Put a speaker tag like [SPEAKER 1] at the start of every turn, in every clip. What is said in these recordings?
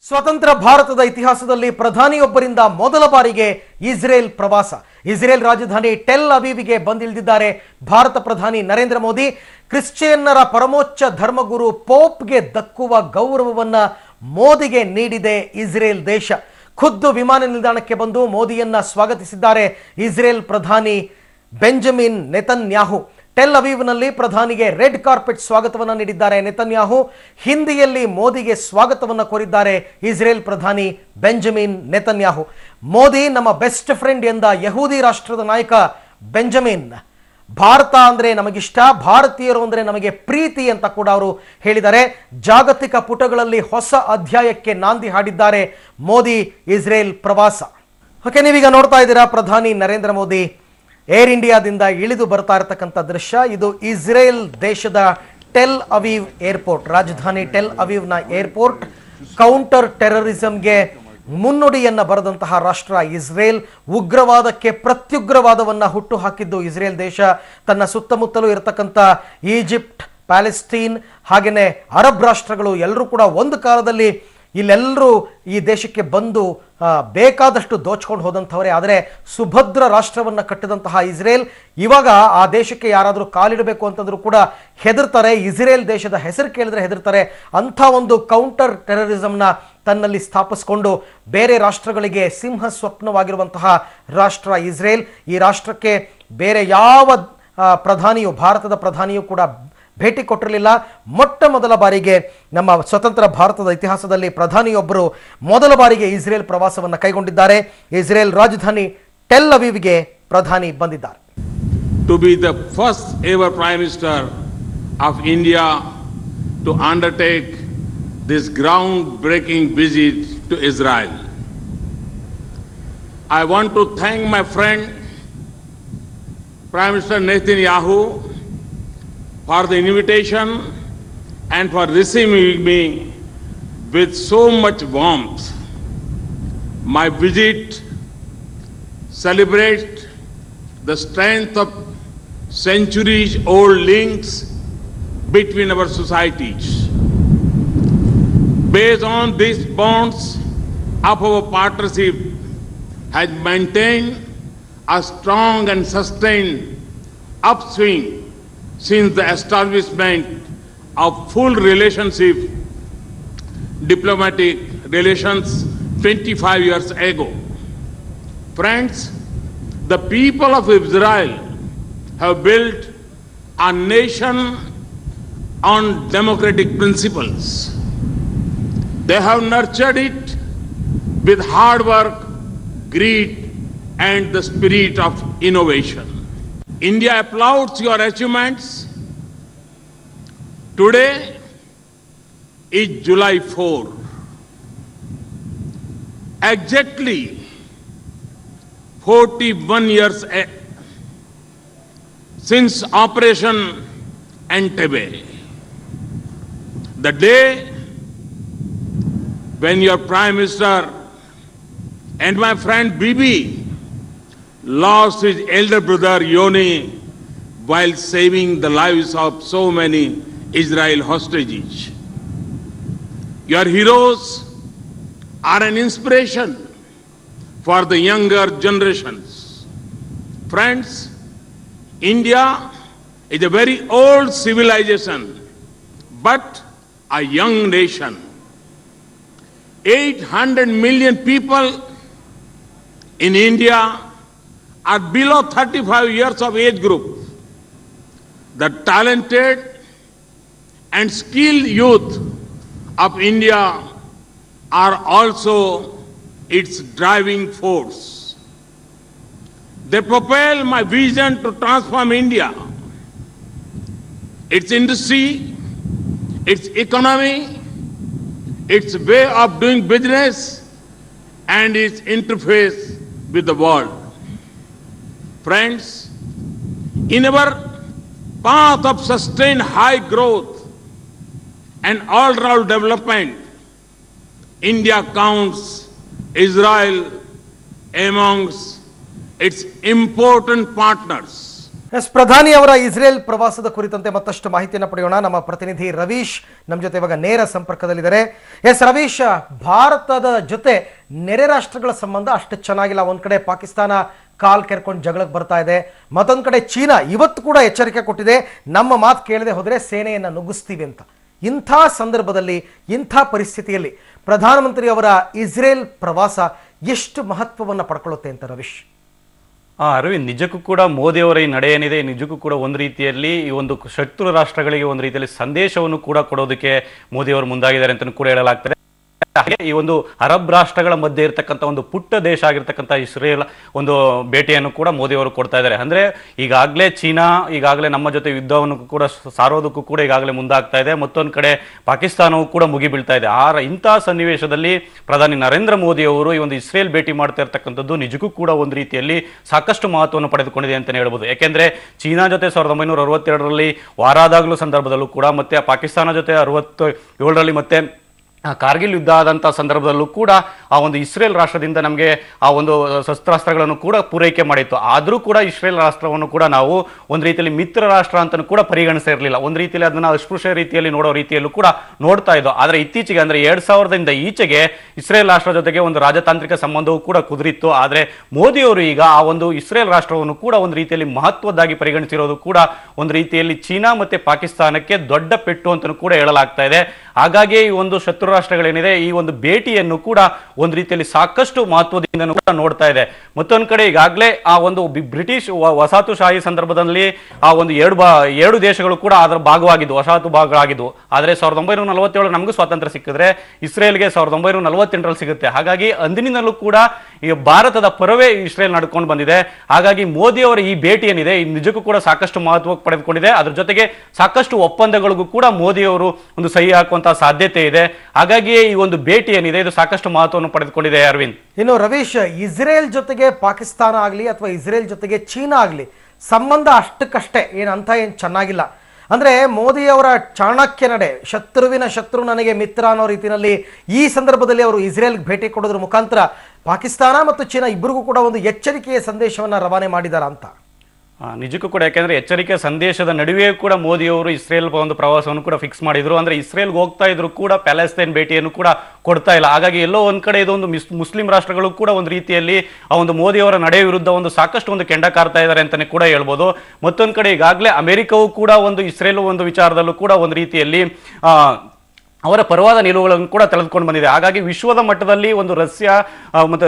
[SPEAKER 1] ಸ್ವತಂತ್ರ ಭಾರತದ ಇತಿಹಾಸದಲ್ಲಿ ಪ್ರಧಾನಿಯೊಬ್ಬರಿಂದ ಮೊದಲ ಬಾರಿಗೆ ಇಸ್ರೇಲ್ ಪ್ರವಾಸ. ಇಸ್ರೇಲ್ ರಾಜಧಾನಿ ಟೆಲ್ ಅವೀವ್ಗೆ ಬಂದಿಳಿದಿದ್ದಾರೆ ಭಾರತ ಪ್ರಧಾನಿ ನರೇಂದ್ರ ಮೋದಿ. ಕ್ರಿಶ್ಚಿಯನ್ನರ ಪರಮೋಚ್ಚ ಧರ್ಮಗುರು ಪೋಪ್ಗೆ ದಕ್ಕುವ ಗೌರವವನ್ನ ಮೋದಿಗೆ ನೀಡಿದೆ ಇಸ್ರೇಲ್ ದೇಶ. ಖುದ್ದು ವಿಮಾನ ನಿಲ್ದಾಣಕ್ಕೆ ಬಂದು ಮೋದಿಯನ್ನ ಸ್ವಾಗತಿಸಿದ್ದಾರೆ ಇಸ್ರೇಲ್ ಪ್ರಧಾನಿ ಬೆಂಜಮಿನ್ ನೆತನ್ಯಾಹು. ಟೆಲ್ ಅವೀವ್ನಲ್ಲಿ ಪ್ರಧಾನಿಗೆ ರೆಡ್ ಕಾರ್ಪೆಟ್ ಸ್ವಾಗತವನ್ನು ನೀಡಿದ್ದಾರೆ ನೆತನ್ಯಾಹು. ಹಿಂದಿಯಲ್ಲಿ ಮೋದಿಗೆ ಸ್ವಾಗತವನ್ನು ಕೋರಿದ್ದಾರೆ ಇಸ್ರೇಲ್ ಪ್ರಧಾನಿ ಬೆಂಜಮಿನ್ ನೆತನ್ಯಾಹು. ಮೋದಿ ನಮ್ಮ ಬೆಸ್ಟ್ ಫ್ರೆಂಡ್ ಎಂದ ಯಹೂದಿ ರಾಷ್ಟ್ರದ ನಾಯಕ ಬೆಂಜಮಿನ್, ಭಾರತ ಅಂದರೆ ನಮಗಿಷ್ಟ, ಭಾರತೀಯರು ಅಂದರೆ ನಮಗೆ ಪ್ರೀತಿ ಅಂತ ಕೂಡ ಅವರು ಹೇಳಿದ್ದಾರೆ. ಜಾಗತಿಕ ಪುಟಗಳಲ್ಲಿ ಹೊಸ ಅಧ್ಯಾಯಕ್ಕೆ ನಾಂದಿ ಹಾಡಿದ್ದಾರೆ ಮೋದಿ ಇಸ್ರೇಲ್ ಪ್ರವಾಸ. ಓಕೆ, ನೀವೀಗ ನೋಡ್ತಾ ಇದ್ದೀರಾ ಪ್ರಧಾನಿ ನರೇಂದ್ರ ಮೋದಿ ಏರ್ ಇಂಡಿಯಾದಿಂದ ಇಳಿದು ಬರ್ತಾ ಇರತಕ್ಕಂಥ ದೃಶ್ಯ. ಇದು ಇಸ್ರೇಲ್ ದೇಶದ ಟೆಲ್ ಅವೀವ್ ಏರ್ಪೋರ್ಟ್, ರಾಜಧಾನಿ ಟೆಲ್ ಅವೀವ್ನ ಏರ್ಪೋರ್ಟ್. ಕೌಂಟರ್ ಟೆರರಿಸಂಗೆ ಮುನ್ನುಡಿಯನ್ನು ಬರೆದಂತಹ ರಾಷ್ಟ್ರ ಇಸ್ರೇಲ್. ಉಗ್ರವಾದಕ್ಕೆ ಪ್ರತ್ಯುಗ್ರವಾದವನ್ನು ಹುಟ್ಟು ಹಾಕಿದ್ದು ಇಸ್ರೇಲ್ ದೇಶ. ತನ್ನ ಸುತ್ತಮುತ್ತಲೂ ಇರತಕ್ಕಂಥ ಈಜಿಪ್ಟ್, ಪ್ಯಾಲೆಸ್ಟೀನ್ ಹಾಗೆಯೇ ಅರಬ್ ರಾಷ್ಟ್ರಗಳು ಎಲ್ಲರೂ ಕೂಡ ಒಂದು ಕಾಲದಲ್ಲಿ ಇಲ್ಲೆಲ್ಲರೂ ಈ ದೇಶಕ್ಕೆ ಬಂದು ಬೇಕಾದಷ್ಟು ದೋಚ್ಕೊಂಡು ಹೋದಂಥವರೇ. ಆದರೆ ಸುಭದ್ರ ರಾಷ್ಟ್ರವನ್ನು ಕಟ್ಟಿದಂತಹ ಇಸ್ರೇಲ್ ಇವಾಗ ಆ ದೇಶಕ್ಕೆ ಯಾರಾದರೂ ಕಾಲಿಡಬೇಕು ಅಂತಂದ್ರೂ ಕೂಡ ಹೆದರ್ತಾರೆ. ಇಸ್ರೇಲ್ ದೇಶದ ಹೆಸರು ಕೇಳಿದ್ರೆ ಹೆದರ್ತಾರೆ. ಅಂಥ ಒಂದು ಕೌಂಟರ್ ಟೆರರಿಸಂನ ತನ್ನಲ್ಲಿ ಸ್ಥಾಪಿಸಿಕೊಂಡು ಬೇರೆ ರಾಷ್ಟ್ರಗಳಿಗೆ ಸಿಂಹ ಸ್ವಪ್ನವಾಗಿರುವಂತಹ ರಾಷ್ಟ್ರ ಇಸ್ರೇಲ್. ಈ ರಾಷ್ಟ್ರಕ್ಕೆ ಬೇರೆ ಯಾವ ಪ್ರಧಾನಿಯು, ಭಾರತದ ಪ್ರಧಾನಿಯು ಕೂಡ ಭೇಟಿ ಕೊಟ್ಟಿರಲಿಲ್ಲ. ಮೊಟ್ಟ ಮೊದಲ ಬಾರಿಗೆ ನಮ್ಮ ಸ್ವತಂತ್ರ ಭಾರತದ ಇತಿಹಾಸದಲ್ಲಿ ಪ್ರಧಾನಿಯೊಬ್ಬರು ಮೊದಲ ಬಾರಿಗೆ ಇಸ್ರೇಲ್ ಪ್ರವಾಸವನ್ನು ಕೈಗೊಂಡಿದ್ದಾರೆ. ಇಸ್ರೇಲ್ ರಾಜಧಾನಿ ಟೆಲ್ ಅವೀವ್ಗೆ ಪ್ರಧಾನಿ ಬಂದಿದ್ದಾರೆ.
[SPEAKER 2] To be the first ever prime minister of India to undertake this ground breaking visit to Israel. I want to thank my friend prime minister Netanyahu for the invitation and for receiving me with so much warmth. My visit celebrates the strength of centuries-old links between our societies. Based on these bonds of our partnership has maintained a strong and sustained upswing since the establishment of full relationship, diplomatic relations 25 years ago. Friends, the people of Israel have built a nation on democratic principles. They have nurtured it with hard work, greed, and the spirit of innovation. India applauds your achievements. Today is July 4. Exactly 41 years since Operation Entebbe. The day when your Prime Minister and my friend Bibi lost his elder brother Yoni while saving the lives of so many Israel hostages. Your heroes are an inspiration for the younger generations. Friends, India is a very old civilization, but a young nation. 800 million people in India are below 35 years of age group. The talented and skilled youth of India are also its driving force. They propel my vision to transform India, its industry, its economy, its way of doing business, and its interface with the world. Friends, in our path of sustained high growth and all-round development, India counts Israel amongst its important partners.
[SPEAKER 1] Yes, ಪ್ರಧಾನಿ ಅವರ Israel ಪ್ರವಾಸದ ಕುರಿತಂತೆ ಮತ್ತಷ್ಟು ಮಾಹಿತಿಯನ್ನು ಪಡೆಯೋಣ. ನಮ್ಮ ಪ್ರತಿನಿಧಿ ರವೀಶ್ ನಮ್ಮ ಜೊತೆ ಇವಾಗ ನೇರ ಸಂಪರ್ಕದಲ್ಲಿದ್ದಾರೆ. ಎಸ್ ರವೀಶ್, ಭಾರತದ ಜೊತೆ ನೆರೆ ರಾಷ್ಟ್ರಗಳ ಸಂಬಂಧ ಅಷ್ಟು ಚೆನ್ನಾಗಿಲ್ಲ. ಒಂದ್ ಕಡೆ ಪಾಕಿಸ್ತಾನ ಕಾಲ್ ಕೆರ್ಕೊಂಡು ಜಗಳಕ್ಕೆ ಬರ್ತಾ ಇದೆ, ಮತ್ತೊಂದು ಕಡೆ ಚೀನಾ ಇವತ್ತು ಕೂಡ ಎಚ್ಚರಿಕೆ ಕೊಟ್ಟಿದೆ, ನಮ್ಮ ಮಾತು ಕೇಳದೆ ಹೋದರೆ ಸೇನೆಯನ್ನು ನುಗ್ಗಿಸ್ತೀವಿ ಅಂತ. ಇಂಥ ಸಂದರ್ಭದಲ್ಲಿ, ಇಂಥ ಪರಿಸ್ಥಿತಿಯಲ್ಲಿ ಪ್ರಧಾನಮಂತ್ರಿ ಅವರ ಇಸ್ರೇಲ್ ಪ್ರವಾಸ ಎಷ್ಟು ಮಹತ್ವವನ್ನು ಪಡ್ಕೊಳ್ಳುತ್ತೆ ಅಂತ ರವೀಶ್?
[SPEAKER 3] ಅರವಿಂದ್, ನಿಜಕ್ಕೂ ಕೂಡ ಮೋದಿ ಅವರ ಈ ನಡೆ ಏನಿದೆ ನಿಜಕ್ಕೂ ಕೂಡ ಒಂದು ರೀತಿಯಲ್ಲಿ ಈ ಒಂದು ಶತ್ರು ರಾಷ್ಟ್ರಗಳಿಗೆ ಒಂದು ರೀತಿಯಲ್ಲಿ ಸಂದೇಶವನ್ನು ಕೂಡ ಕೊಡೋದಕ್ಕೆ ಮೋದಿ ಅವರು ಮುಂದಾಗಿದ್ದಾರೆ ಅಂತ ಕೂಡ ಹೇಳಲಾಗ್ತದೆ. ಹಾಗೆ ಈ ಒಂದು ಅರಬ್ ರಾಷ್ಟ್ರಗಳ ಮಧ್ಯೆ ಇರತಕ್ಕಂಥ ಒಂದು ಪುಟ್ಟ ದೇಶ ಆಗಿರ್ತಕ್ಕಂಥ ಇಸ್ರೇಲ್ ಒಂದು ಭೇಟಿಯನ್ನು ಕೂಡ ಮೋದಿ ಅವರು ಕೊಡ್ತಾ ಇದ್ದಾರೆ. ಅಂದ್ರೆ ಈಗಾಗಲೇ ಚೀನಾ ಈಗಾಗಲೇ ನಮ್ಮ ಜೊತೆ ಯುದ್ಧವನ್ನು ಕೂಡ ಸಾರೋದಕ್ಕೂ ಕೂಡ ಈಗಾಗಲೇ ಮುಂದಾಗ್ತಾ ಇದೆ. ಮತ್ತೊಂದು ಕಡೆ ಪಾಕಿಸ್ತಾನವೂ ಕೂಡ ಮುಗಿಬೀಳ್ತಾ ಇದೆ. ಇಂತಹ ಸನ್ನಿವೇಶದಲ್ಲಿ ಪ್ರಧಾನಿ ನರೇಂದ್ರ ಮೋದಿ ಅವರು ಈ ಒಂದು ಇಸ್ರೇಲ್ ಭೇಟಿ ಮಾಡ್ತಾ ಇರ್ತಕ್ಕಂಥದ್ದು ನಿಜಕ್ಕೂ ಕೂಡ ಒಂದು ರೀತಿಯಲ್ಲಿ ಸಾಕಷ್ಟು ಮಹತ್ವವನ್ನು ಪಡೆದುಕೊಂಡಿದೆ ಅಂತಲೇ ಹೇಳ್ಬೋದು. ಯಾಕೆಂದ್ರೆ ಚೀನಾ ಜೊತೆ 1962ರಲ್ಲಿ ವಾರಾದಾಗಲೂ ಸಂದರ್ಭದಲ್ಲೂ ಕೂಡ, ಮತ್ತೆ ಪಾಕಿಸ್ತಾನ ಜೊತೆ 67ರಲ್ಲಿ ಮತ್ತೆ ಕಾರ್ಗಿಲ್ ಯುದ್ಧ ಆದಂಥ ಸಂದರ್ಭದಲ್ಲೂ ಕೂಡ ಆ ಒಂದು ಇಸ್ರೇಲ್ ರಾಷ್ಟ್ರದಿಂದ ನಮಗೆ ಆ ಒಂದು ಶಸ್ತ್ರಾಸ್ತ್ರಗಳನ್ನು ಕೂಡ ಪೂರೈಕೆ ಮಾಡಿತ್ತು. ಆದರೂ ಕೂಡ ಇಸ್ರೇಲ್ ರಾಷ್ಟ್ರವನ್ನು ಕೂಡ ನಾವು ಒಂದು ರೀತಿಯಲ್ಲಿ ಮಿತ್ರ ರಾಷ್ಟ್ರ ಅಂತ ಕೂಡ ಪರಿಗಣಿಸ್ತಾ ಇರಲಿಲ್ಲ. ಒಂದು ರೀತಿಯಲ್ಲಿ ಅದನ್ನು ಅಸ್ಪೃಶ್ಯ ರೀತಿಯಲ್ಲಿ ನೋಡೋ ರೀತಿಯಲ್ಲೂ ಕೂಡ ನೋಡ್ತಾ ಇದ್ದೋ. ಆದರೆ ಇತ್ತೀಚೆಗೆ ಅಂದರೆ 2000ರಿಂದ ಈಚೆಗೆ ಇಸ್ರೇಲ್ ರಾಷ್ಟ್ರ ಜೊತೆಗೆ ಒಂದು ರಾಜತಾಂತ್ರಿಕ ಸಂಬಂಧವೂ ಕೂಡ ಕುದುರಿತ್ತು. ಆದರೆ ಮೋದಿಯವರು ಈಗ ಆ ಒಂದು ಇಸ್ರೇಲ್ ರಾಷ್ಟ್ರವನ್ನು ಕೂಡ ಒಂದು ರೀತಿಯಲ್ಲಿ ಮಹತ್ವದ್ದಾಗಿ ಪರಿಗಣಿಸಿರೋದು ಕೂಡ ಒಂದು ರೀತಿಯಲ್ಲಿ ಚೀನಾ ಮತ್ತೆ ಪಾಕಿಸ್ತಾನಕ್ಕೆ ದೊಡ್ಡ ಪೆಟ್ಟು ಅಂತಲೂ ಕೂಡ ಹೇಳಲಾಗ್ತಾ ಇದೆ. ಹಾಗಾಗಿ ಈ ಒಂದು ಶತ್ರು ರಾಷ್ಟ್ರಗಳೇನಿದೆ ಈ ಒಂದು ಭೇಟಿಯನ್ನು ಕೂಡ ಒಂದು ರೀತಿಯಲ್ಲಿ ಸಾಕಷ್ಟು ಮಹತ್ವದಿಂದ ಕೂಡ ನೋಡ್ತಾ ಇದೆ. ಮತ್ತೊಂದು ಕಡೆ ಈಗಾಗಲೇ ಆ ಒಂದು ಬ್ರಿಟಿಷ್ ವಸಾಹತುಶಾಹಿ ಸಂದರ್ಭದಲ್ಲಿ ಆ ಒಂದು ಎರಡು ದೇಶಗಳು ಕೂಡ ಅದರ ಭಾಗವಾಗಿದ್ದು, ವಸಾಹತು ಭಾಗವಾಗಿದ್ದು. ಆದರೆ 1947 ನಮಗೂ ಸ್ವಾತಂತ್ರ್ಯ ಸಿಕ್ಕಿದ್ರೆ ಇಸ್ರೇಲ್ಗೆ 1948ರಲ್ಲಿ ಸಿಗುತ್ತೆ. ಹಾಗಾಗಿ ಅಂದಿನಿಂದಲೂ ಕೂಡ ಈ ಭಾರತದ ಪರವೇ ಇಸ್ರೇಲ್ ನಡ್ಕೊಂಡು ಬಂದಿದೆ. ಹಾಗಾಗಿ ಮೋದಿ ಅವರ ಈ ಭೇಟಿ ಏನಿದೆ ನಿಜಕ್ಕೂ ಕೂಡ ಸಾಕಷ್ಟು ಮಹತ್ವ ಪಡೆದುಕೊಂಡಿದೆ. ಅದ್ರ ಜೊತೆಗೆ ಸಾಕಷ್ಟು ಒಪ್ಪಂದಗಳಿಗೂ ಕೂಡ ಮೋದಿ ಅವರು ಒಂದು ಸಹಿ ಹಾಕುವಂತಹ ಸಾಧ್ಯತೆ ಇದೆ. ಹಾಗಾಗಿಯೇ ಈ ಒಂದು ಭೇಟಿ ಏನಿದೆ ಇದು ಸಾಕಷ್ಟು ಮಹತ್ವವನ್ನು ಪಡೆದುಕೊಂಡಿದೆ. ಅರವಿಂದ್,
[SPEAKER 1] ಇನ್ನು ರವೀಶ್, ಇಸ್ರೇಲ್ ಜೊತೆಗೆ ಪಾಕಿಸ್ತಾನ ಆಗಲಿ ಅಥವಾ ಇಸ್ರೇಲ್ ಜೊತೆಗೆ ಚೀನಾ ಆಗಲಿ ಸಂಬಂಧ ಅಷ್ಟಕ್ಕಷ್ಟೇ ಏನು ಚೆನ್ನಾಗಿಲ್ಲ. ಅಂದರೆ ಮೋದಿಯವರ ಚಾಣಕ್ಯ ನಡೆ, ಶತ್ರುವಿನ ಶತ್ರು ನನಗೆ ಮಿತ್ರ ಅನ್ನೋ ರೀತಿಯಲ್ಲಿ ಈ ಸಂದರ್ಭದಲ್ಲಿ ಅವರು ಇಸ್ರೇಲ್ಗೆ ಭೇಟಿ ಕೊಡೋದ್ರ ಮುಖಾಂತರ ಪಾಕಿಸ್ತಾನ ಮತ್ತು ಚೀನಾ ಇಬ್ಬರಿಗೂ ಕೂಡ ಒಂದು ಎಚ್ಚರಿಕೆಯ ಸಂದೇಶವನ್ನು ರವಾನೆ ಮಾಡಿದಾರ ಅಂತ.
[SPEAKER 3] ನಿಜಕ್ಕೂ ಕೂಡ, ಯಾಕೆಂದ್ರೆ ಎಚ್ಚರಿಕೆ ಸಂದೇಶದ ನಡುವೆಯೂ ಕೂಡ ಮೋದಿ ಅವರು ಇಸ್ರೇಲ್ ಒಂದು ಪ್ರವಾಸವನ್ನು ಕೂಡ ಫಿಕ್ಸ್ ಮಾಡಿದ್ರು. ಅಂದ್ರೆ ಇಸ್ರೇಲ್ಗೆ ಹೋಗ್ತಾ ಇದ್ರು ಕೂಡ ಪ್ಯಾಲೆಸ್ತೈನ್ ಭೇಟಿಯನ್ನು ಕೂಡ ಕೊಡ್ತಾ ಇಲ್ಲ. ಹಾಗಾಗಿ ಎಲ್ಲೋ ಒಂದ್ ಕಡೆ ಇದೊಂದು ಮುಸ್ಲಿಂ ರಾಷ್ಟ್ರಗಳು ಕೂಡ ಒಂದು ರೀತಿಯಲ್ಲಿ ಆ ಒಂದು ಮೋದಿ ಅವರ ನಡೆ ವಿರುದ್ಧ ಒಂದು ಸಾಕಷ್ಟು ಒಂದು ಕೆಂಡ ಕಾರ್ತಾ ಇದ್ದಾರೆ ಅಂತಾನೆ ಕೂಡ ಹೇಳ್ಬೋದು. ಮತ್ತೊಂದು ಕಡೆ ಈಗಾಗಲೇ ಅಮೆರಿಕವೂ ಕೂಡ ಒಂದು ಇಸ್ರೇಲ್ ಒಂದು ವಿಚಾರದಲ್ಲೂ ಕೂಡ ಒಂದು ರೀತಿಯಲ್ಲಿ ಅವರ ಪರವಾದ ನಿಲುವುಗಳನ್ನು ಕೂಡ ತೆಗೆದುಕೊಂಡು ಬಂದಿದೆ. ಹಾಗಾಗಿ ವಿಶ್ವದ ಮಟ್ಟದಲ್ಲಿ ಒಂದು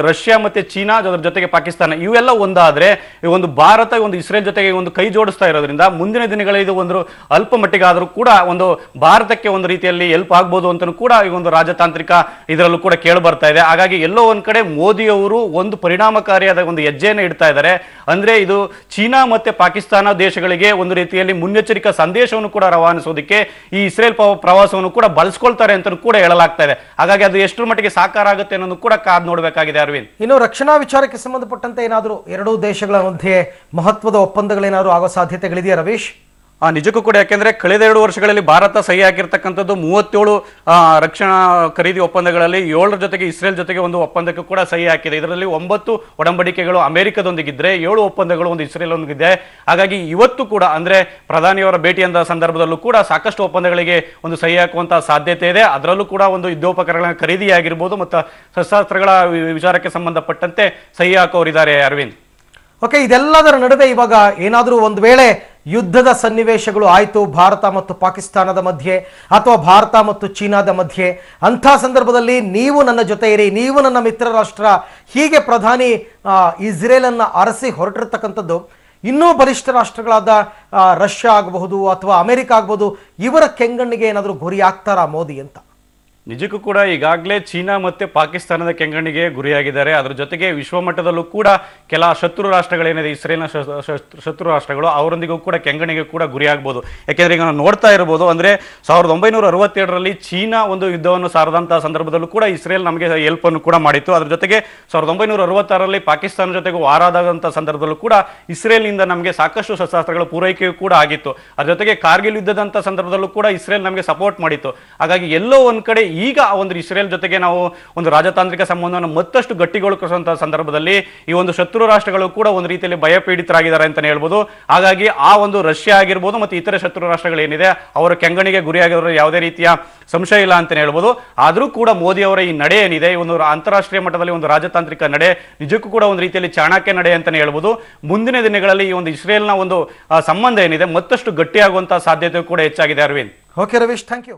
[SPEAKER 3] ರಷ್ಯಾ ಮತ್ತೆ ಚೀನಾ ಅದರ ಜೊತೆಗೆ ಪಾಕಿಸ್ತಾನ ಇವೆಲ್ಲ ಒಂದಾದ್ರೆ ಒಂದು ಭಾರತ ಒಂದು ಇಸ್ರೇಲ್ ಜೊತೆಗೆ ಒಂದು ಕೈ ಜೋಡಿಸ್ತಾ ಇರೋದ್ರಿಂದ ಮುಂದಿನ ದಿನಗಳಲ್ಲಿ ಇದು ಒಂದು ಅಲ್ಪ ಮಟ್ಟಿಗಾದರೂ ಕೂಡ ಒಂದು ಭಾರತಕ್ಕೆ ಒಂದು ರೀತಿಯಲ್ಲಿ ಹೆಲ್ಪ್ ಆಗ್ಬೋದು ಅಂತಲೂ ಕೂಡ ಈ ಒಂದು ರಾಜತಾಂತ್ರಿಕ ಇದರಲ್ಲೂ ಕೂಡ ಕೇಳಿ ಬರ್ತಾ ಇದೆ. ಹಾಗಾಗಿ ಎಲ್ಲೋ ಒಂದ್ ಕಡೆ ಮೋದಿ ಅವರು ಒಂದು ಪರಿಣಾಮಕಾರಿಯಾದ ಒಂದು ಹೆಜ್ಜೆಯನ್ನು ಇಡ್ತಾ ಇದ್ದಾರೆ. ಅಂದ್ರೆ ಇದು ಚೀನಾ ಮತ್ತೆ ಪಾಕಿಸ್ತಾನ ದೇಶಗಳಿಗೆ ಒಂದು ರೀತಿಯಲ್ಲಿ ಮುನ್ನೆಚ್ಚರಿಕಾ ಸಂದೇಶವನ್ನು ಕೂಡ ರವಾನಿಸೋದಕ್ಕೆ ಈ ಇಸ್ರೇಲ್ ಪ್ರವಾಸವನ್ನು ಕೂಡ ಬಳಸ್ಕೊಳ್ತಾರೆ ಅಂತ ಕೂಡ ಹೇಳಲಾಗ್ತಾ ಇದೆ. ಹಾಗಾಗಿ ಅದು ಎಷ್ಟರ ಮಟ್ಟಿಗೆ ಸಾಕಾರ ಆಗುತ್ತೆ ಅನ್ನೋದು ಕೂಡ ಕಾದ್ ನೋಡಬೇಕಾಗಿದೆ. ಅರವಿಂದ್,
[SPEAKER 1] ಇನ್ನು ರಕ್ಷಣಾ ವಿಚಾರಕ್ಕೆ ಸಂಬಂಧಪಟ್ಟಂತೆ ಏನಾದರೂ ಎರಡೂ ದೇಶಗಳ ಮಧ್ಯೆ ಮಹತ್ವದ ಒಪ್ಪಂದಗಳೇನಾದರೂ ಆಗೋ ಸಾಧ್ಯತೆಗಳಿದೆಯಾ ರವೀಶ್?
[SPEAKER 3] ನಿಜಕ್ಕೂ ಕೂಡ, ಯಾಕೆಂದ್ರೆ ಕಳೆದ 2 ವರ್ಷಗಳಲ್ಲಿ ಭಾರತ ಸಹಿ ಹಾಕಿರ್ತಕ್ಕಂಥದ್ದು 37 ರಕ್ಷಣಾ ಖರೀದಿ ಒಪ್ಪಂದಗಳಲ್ಲಿ 7 ಜೊತೆಗೆ ಇಸ್ರೇಲ್ ಜೊತೆಗೆ ಒಂದು ಒಪ್ಪಂದಕ್ಕೆ ಕೂಡ ಸಹಿ ಹಾಕಿದೆ. ಇದರಲ್ಲಿ 9 ಒಡಂಬಡಿಕೆಗಳು ಅಮೆರಿಕದೊಂದಿಗಿದ್ರೆ 7 ಒಪ್ಪಂದಗಳು ಒಂದು ಇಸ್ರೇಲ್ ಒಂದಿದೆ. ಹಾಗಾಗಿ ಇವತ್ತು ಕೂಡ ಅಂದ್ರೆ ಪ್ರಧಾನಿಯವರ ಭೇಟಿಯ ಸಂದರ್ಭದಲ್ಲೂ ಕೂಡ ಸಾಕಷ್ಟು ಒಪ್ಪಂದಗಳಿಗೆ ಒಂದು ಸಹಿ ಹಾಕುವಂತಹ ಸಾಧ್ಯತೆ ಇದೆ. ಅದರಲ್ಲೂ ಕೂಡ ಒಂದು ಯುದ್ಧೋಪಕರಣಗಳ ಖರೀದಿ ಆಗಿರ್ಬೋದು ಮತ್ತು ಶಸ್ತ್ರಾಸ್ತ್ರಗಳ ವಿಚಾರಕ್ಕೆ ಸಂಬಂಧಪಟ್ಟಂತೆ ಸಹಿ ಹಾಕೋರಿದ್ದಾರೆ. ಅರವಿಂದ್,
[SPEAKER 1] ಓಕೆ, ಇದೆಲ್ಲದರ ನಡುವೆ ಇವಾಗ ಏನಾದರೂ ಒಂದು ವೇಳೆ ಯುದ್ಧದ ಸನ್ನಿವೇಶಗಳು ಆಯಿತು ಭಾರತ ಮತ್ತು ಪಾಕಿಸ್ತಾನದ ಮಧ್ಯೆ ಅಥವಾ ಭಾರತ ಮತ್ತು ಚೀನಾದ ಮಧ್ಯೆ, ಅಂಥ ಸಂದರ್ಭದಲ್ಲಿ ನೀವು ನನ್ನ ಜೊತೆ ಇರಿ, ನೀವು ನನ್ನ ಮಿತ್ರ ರಾಷ್ಟ್ರ, ಹೀಗೆ ಪ್ರಧಾನಿ ಇಸ್ರೇಲನ್ನು ಅರಸಿ ಹೊರಟಿರ್ತಕ್ಕಂಥದ್ದು ಇನ್ನೂ ಬಲಿಷ್ಠ ರಾಷ್ಟ್ರಗಳಾದ ರಷ್ಯಾ ಆಗಬಹುದು ಅಥವಾ ಅಮೆರಿಕ ಆಗಬಹುದು, ಇವರ ಕೆಂಗಣ್ಣಿಗೆ ಏನಾದರೂ ಗುರಿ ಆಗ್ತಾರಾ ಮೋದಿ ಅಂತ?
[SPEAKER 3] ನಿಜಕ್ಕೂ ಕೂಡ ಈಗಾಗಲೇ ಚೀನಾ ಮತ್ತೆ ಪಾಕಿಸ್ತಾನದ ಕೆಂಗಣ್ಣಿಗೆ ಗುರಿಯಾಗಿದ್ದಾರೆ. ಅದರ ಜೊತೆಗೆ ವಿಶ್ವಮಟ್ಟದಲ್ಲೂ ಕೂಡ ಕೆಲ ಶತ್ರು ರಾಷ್ಟ್ರಗಳೇನಿದೆ ಇಸ್ರೇಲ್ನ ಶತ್ರು ರಾಷ್ಟ್ರಗಳು ಅವರೊಂದಿಗೂ ಕೂಡ ಕೆಂಗಣ್ಣಿಗೆ ಕೂಡ ಗುರಿಯಾಗಬಹುದು. ಯಾಕೆಂದ್ರೆ ಈಗ ನಾವು ನೋಡ್ತಾ ಇರಬಹುದು, ಅಂದ್ರೆ 1967ರಲ್ಲಿ ಚೀನಾ ಒಂದು ಯುದ್ಧವನ್ನು ಸಾರದಂತಹ ಸಂದರ್ಭದಲ್ಲೂ ಕೂಡ ಇಸ್ರೇಲ್ ನಮಗೆ ಹೆಲ್ಪ್ ಅನ್ನು ಕೂಡ ಮಾಡಿತ್ತು. ಅದ್ರ ಜೊತೆಗೆ 1966ರಲ್ಲಿ ಪಾಕಿಸ್ತಾನ ಜೊತೆಗೆ ವಾರಾದಂತಹ ಸಂದರ್ಭದಲ್ಲೂ ಕೂಡ ಇಸ್ರೇಲ್ನಿಂದ ನಮಗೆ ಸಾಕಷ್ಟು ಶಸ್ತ್ರಾಸ್ತ್ರಗಳ ಪೂರೈಕೆಯೂ ಕೂಡ ಆಗಿತ್ತು. ಅದ್ರ ಜೊತೆಗೆ ಕಾರ್ಗಿಲ್ ಯುದ್ಧದಂತ ಸಂದರ್ಭದಲ್ಲೂ ಕೂಡ ಇಸ್ರೇಲ್ ನಮಗೆ ಸಪೋರ್ಟ್ ಮಾಡಿತ್ತು. ಹಾಗಾಗಿ ಎಲ್ಲೋ ಒಂದ್ ಕಡೆ ಈಗ ಆ ಒಂದು ಇಸ್ರೇಲ್ ಜೊತೆಗೆ ನಾವು ಒಂದು ರಾಜತಾಂತ್ರಿಕ ಸಂಬಂಧವನ್ನು ಮತ್ತಷ್ಟು ಗಟ್ಟಿಗೊಳಿಸುವಂತಹ ಸಂದರ್ಭದಲ್ಲಿ ಈ ಒಂದು ಶತ್ರು ರಾಷ್ಟ್ರಗಳು ಕೂಡ ಒಂದು ರೀತಿಯಲ್ಲಿ ಭಯಪೀಡಿತರಾಗಿದ್ದಾರೆ ಅಂತಾನೆ ಹೇಳ್ಬೋದು. ಹಾಗಾಗಿ ಆ ಒಂದು ರಷ್ಯಾ ಆಗಿರ್ಬೋದು ಮತ್ತು ಇತರೆ ಶತ್ರು ರಾಷ್ಟ್ರಗಳು ಏನಿದೆ ಅವರ ಕೆಂಗಣಿಗೆ ಗುರಿಯಾಗಿರೋ ಯಾವುದೇ ರೀತಿಯ ಸಂಶಯ ಇಲ್ಲ ಅಂತಾನೆ ಹೇಳ್ಬೋದು. ಆದರೂ ಕೂಡ ಮೋದಿ ಅವರ ಈ ನಡೆ ಏನಿದೆ, ಈ ಒಂದು ಅಂತಾರಾಷ್ಟ್ರೀಯ ಮಟ್ಟದಲ್ಲಿ ಒಂದು ರಾಜತಾಂತ್ರಿಕ ನಡೆ ನಿಜಕ್ಕೂ ಕೂಡ ಒಂದು ರೀತಿಯಲ್ಲಿ ಚಾಣಕ್ಯ ನಡೆ ಅಂತಾನೆ ಹೇಳ್ಬೋದು. ಮುಂದಿನ ದಿನಗಳಲ್ಲಿ ಈ ಒಂದು ಇಸ್ರೇಲ್ನ ಒಂದು ಸಂಬಂಧ ಏನಿದೆ ಮತ್ತಷ್ಟು ಗಟ್ಟಿಯಾಗುವಂತಹ ಸಾಧ್ಯತೆ ಕೂಡ ಹೆಚ್ಚಾಗಿದೆ. Arvind.
[SPEAKER 1] Okay Ravish, thank you.